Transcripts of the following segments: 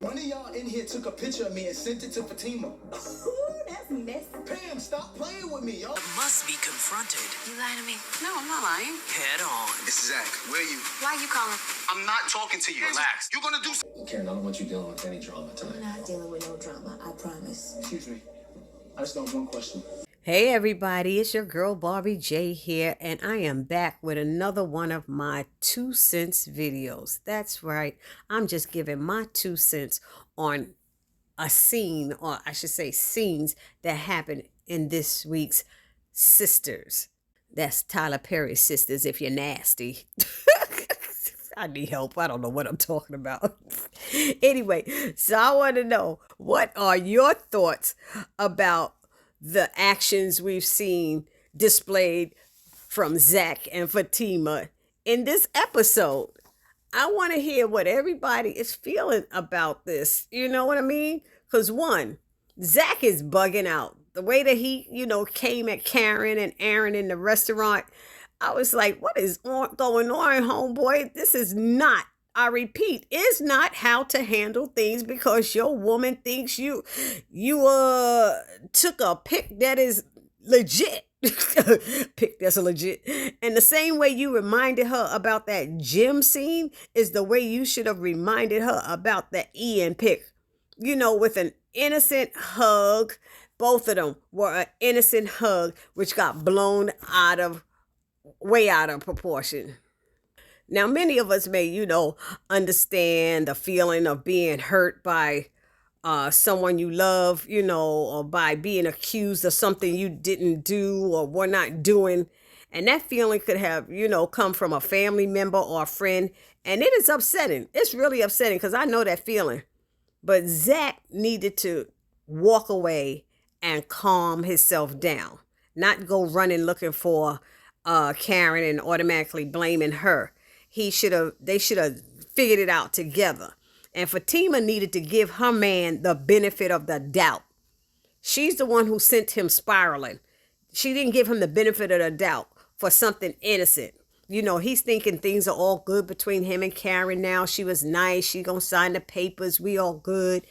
One of y'all in here took a picture of me and sent it to Fatima. Ooh, that's messy. Pam, stop playing with me, y'all. Must be confronted. You lying to me? No, I'm not lying. Head on. This is ZAC. Where are you? Why you calling? I'm not talking to you. Relax. You're gonna do. Karen, I don't want you dealing with any drama tonight. I'm not dealing with no drama, I promise. Excuse me. I just got one question. Hey everybody, it's your girl Barbie J here, and I am back with another one of my 2 cents videos. That's right, I'm just giving my 2 cents on a scene, or I should say scenes that happened in this week's Sisters. That's Tyler Perry's Sisters if you're nasty. I need help. I don't know what I'm talking about. Anyway, so I want to know, what are your thoughts about the actions we've seen displayed from ZAC and Fatima in this episode? I want to hear what everybody is feeling about this. You know what I mean? Because one, ZAC is bugging out. The way that he, came at Karen and Aaron in the restaurant, I was like, what is going on, homeboy? This is not, I repeat, is not how to handle things, because your woman thinks you took a pic that is legit. Pic that's legit. And the same way you reminded her about that gym scene is the way you should have reminded her about that Ian pic. With an innocent hug. Both of them were an innocent hug, which got blown way out of proportion. Now, many of us may, understand the feeling of being hurt by someone you love, or by being accused of something you didn't do or were not doing. And that feeling could have, come from a family member or a friend. And it is upsetting. It's really upsetting, because I know that feeling. But ZAC needed to walk away and calm himself down, not go running looking for Karen and automatically blaming her. They should have figured it out together. And Fatima needed to give her man the benefit of the doubt. She's the one who sent him spiraling. She didn't give him the benefit of the doubt for something innocent. He's thinking things are all good between him and Karen now. She was nice. She gonna sign the papers. We all good.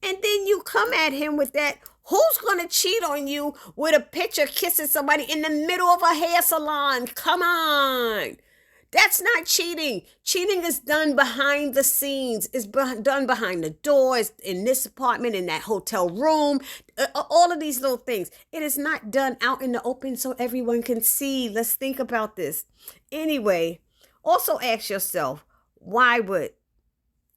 And then you come at him with that. Who's going to cheat on you with a picture kissing somebody in the middle of a hair salon? Come on. That's not cheating. Cheating is done behind the scenes. It's done behind the doors, in this apartment, in that hotel room, all of these little things. It is not done out in the open so everyone can see. Let's think about this. Anyway, also ask yourself, why would,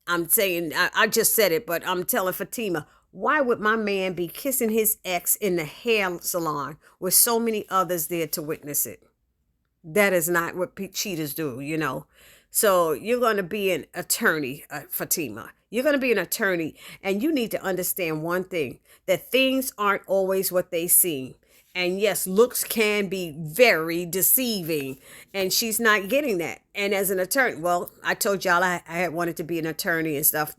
I'm saying, I just said it, but I'm telling Fatima, why would my man be kissing his ex in the hair salon with so many others there to witness it? That is not what cheaters do, So you're going to be an attorney, Fatima. You're going to be an attorney, and you need to understand one thing, that things aren't always what they seem. And yes, looks can be very deceiving, and she's not getting that. And as an attorney, well, I told y'all I had wanted to be an attorney and stuff.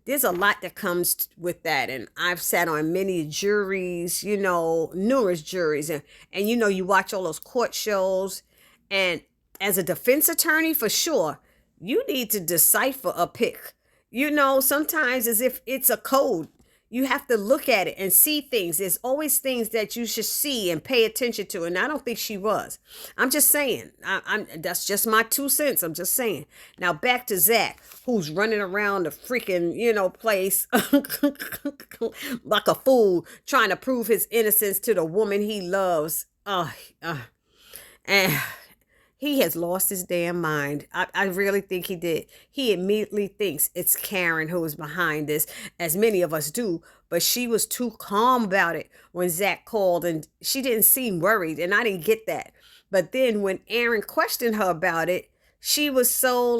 There's a lot that comes with that. And I've sat on many juries, numerous juries. And you watch all those court shows. And as a defense attorney, for sure, you need to decipher a pic. Sometimes as if it's a code. You have to look at it and see things. There's always things that you should see and pay attention to. And I don't think she was. I'm just saying. That's just my 2 cents. I'm just saying. Now back to ZAC, who's running around the freaking, place like a fool, trying to prove his innocence to the woman he loves. And he has lost his damn mind. I really think he did. He immediately thinks it's Karen who is behind this, as many of us do. But she was too calm about it when ZAC called, and she didn't seem worried, and I didn't get that. But then when Aaron questioned her about it, she was so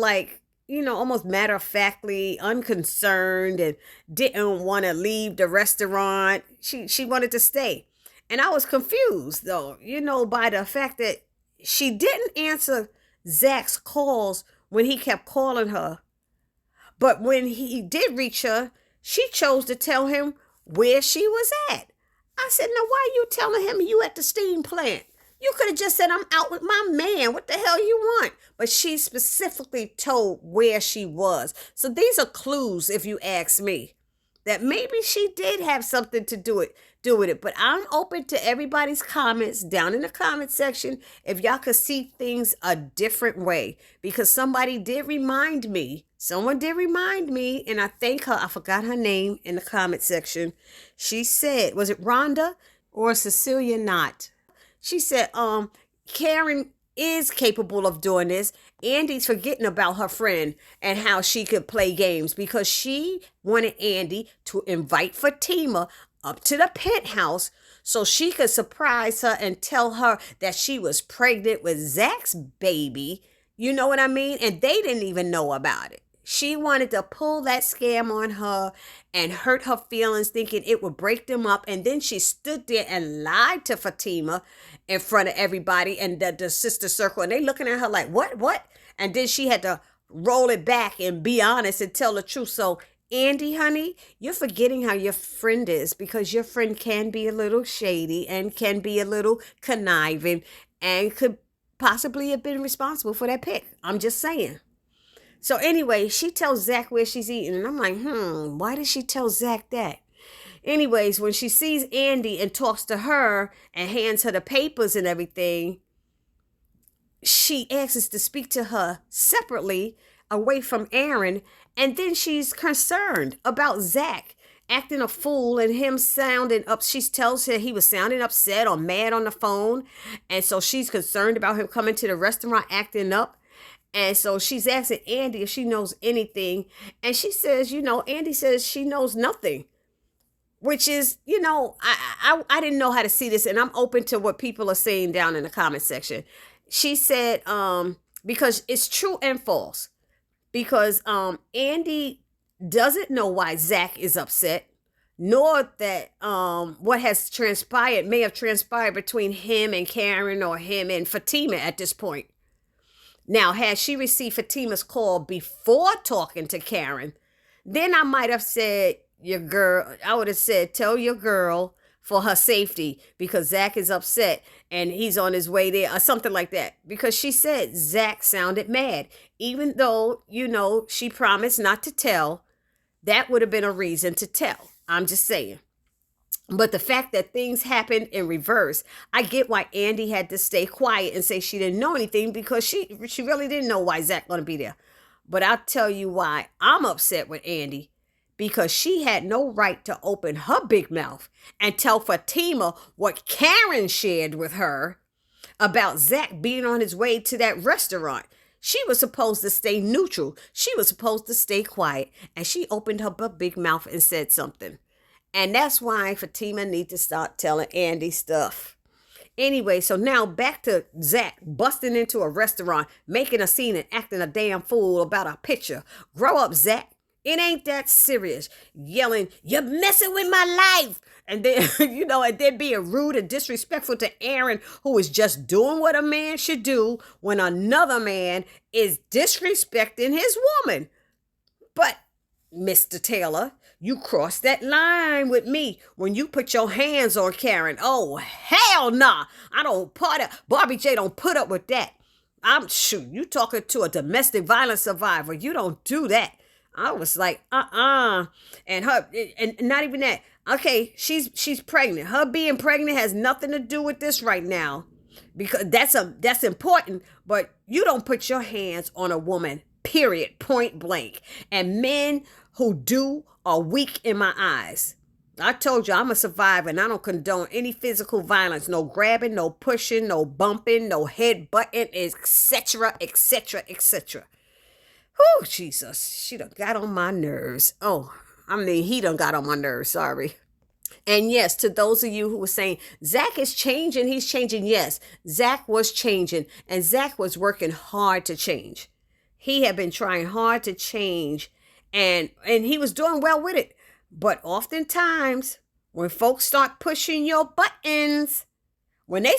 almost matter-of-factly unconcerned and didn't want to leave the restaurant. She wanted to stay. And I was confused, though, by the fact that she didn't answer ZAC's calls when he kept calling her. But when he did reach her, she chose to tell him where she was at. I said, now why are you telling him you at the steam plant? You could have just said, I'm out with my man. What the hell you want? But she specifically told where she was. So these are clues, if you ask me, that maybe she did have something to do with it. But I'm open to everybody's comments down in the comment section if y'all could see things a different way. Because someone did remind me, and I thank her. I forgot her name in the comment section. She said, was it Rhonda or Cecilia Knott? She said, Karen is capable of doing this. Andy's forgetting about her friend and how she could play games because she wanted Andy to invite Fatima up to the penthouse so she could surprise her and tell her that she was pregnant with ZAC's baby. You know what I mean? And they didn't even know about it. She wanted to pull that scam on her and hurt her feelings, thinking it would break them up. And then she stood there and lied to Fatima in front of everybody and the sister circle. And they looking at her like, what? And then she had to roll it back and be honest and tell the truth. So, Andy, honey, you're forgetting how your friend is, because your friend can be a little shady and can be a little conniving and could possibly have been responsible for that pic. I'm just saying. So anyway, she tells ZAC where she's eating. And I'm like, why did she tell ZAC that? Anyways, when she sees Andy and talks to her and hands her the papers and everything, she asks to speak to her separately away from Aaron. And then she's concerned about ZAC acting a fool and him sounding up. She tells her he was sounding upset or mad on the phone. And so she's concerned about him coming to the restaurant acting up. And so she's asking Andy if she knows anything. And she says, Andy says she knows nothing, which is, I didn't know how to see this. And I'm open to what people are saying down in the comment section. She said, because it's true and false, because Andy doesn't know why ZAC is upset, nor that what has transpired may have transpired between him and Karen or him and Fatima at this point. Now, had she received Fatima's call before talking to Karen, then I might have said, I would have said, tell your girl for her safety, because ZAC is upset and he's on his way there, or something like that. Because she said ZAC sounded mad, even though, she promised not to tell. That would have been a reason to tell. I'm just saying. But the fact that things happened in reverse, I get why Andy had to stay quiet and say she didn't know anything, because she really didn't know why Zach going to be there. But I'll tell you why I'm upset with Andy, because she had no right to open her big mouth and tell Fatima what Karen shared with her about Zach being on his way to that restaurant. She was supposed to stay neutral. She was supposed to stay quiet. And she opened her big mouth and said something. And that's why Fatima needs to start telling Andy stuff. Anyway, so now back to ZAC busting into a restaurant, making a scene and acting a damn fool about a picture. Grow up, ZAC. It ain't that serious. Yelling, you're messing with my life. And then, and then being rude and disrespectful to Aaron, who is just doing what a man should do when another man is disrespecting his woman. But, Mr. Taylor, you crossed that line with me when you put your hands on Karen. Oh, hell nah. I don't Barbie J don't put up with that. You talking to a domestic violence survivor. You don't do that. I was like, and not even that. Okay, she's pregnant. Her being pregnant has nothing to do with this right now, because that's important, but you don't put your hands on a woman, period, point blank. And men who do are weak in my eyes. I told you I'm a survivor and I don't condone any physical violence, no grabbing, no pushing, no bumping, no head butting, etc., etc., etc. Oh, Jesus, she done got on my nerves. He done got on my nerves, sorry. And yes, to those of you who were saying, ZAC is changing, he's changing. Yes, ZAC was changing, and ZAC was working hard to change. He had been trying hard to change, and he was doing well with it. But oftentimes, when folks start pushing your buttons, the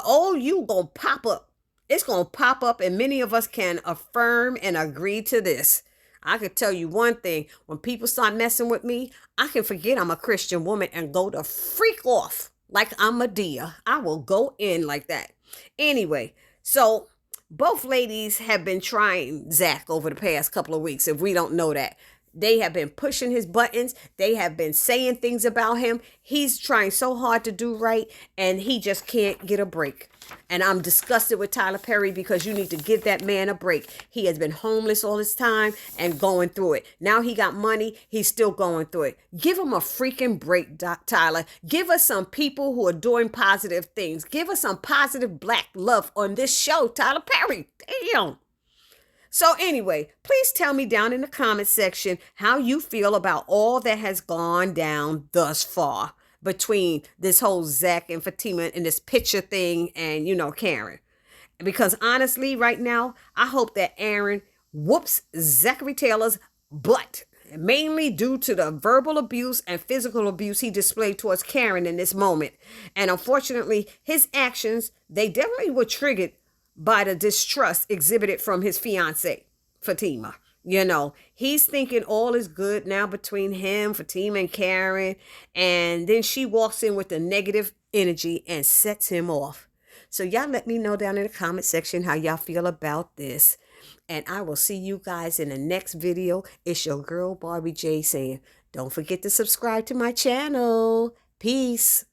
old you gonna pop up. It's going to pop up, and many of us can affirm and agree to this. I could tell you one thing. When people start messing with me, I can forget I'm a Christian woman and go to freak off. like I'm a deer. I will go in like that. Anyway, so both ladies have been trying ZAC over the past couple of weeks, if we don't know that. They have been pushing his buttons. They have been saying things about him. He's trying so hard to do right, and he just can't get a break. And I'm disgusted with Tyler Perry, because you need to give that man a break. He has been homeless all this time and going through it. Now he got money. He's still going through it. Give him a freaking break, Tyler. Give us some people who are doing positive things. Give us some positive black love on this show, Tyler Perry. Damn. So anyway, please tell me down in the comment section how you feel about all that has gone down thus far between this whole ZAC and Fatima and this picture thing and, Karen. Because honestly, right now, I hope that Aaron whoops Zachary Taylor's butt, mainly due to the verbal abuse and physical abuse he displayed towards Karen in this moment. And unfortunately, his actions, they definitely were triggered by the distrust exhibited from his fiancée, Fatima. He's thinking all is good now between him, Fatima, and Karen. And then she walks in with the negative energy and sets him off. So y'all let me know down in the comment section how y'all feel about this. And I will see you guys in the next video. It's your girl, Barbie J, saying, don't forget to subscribe to my channel. Peace.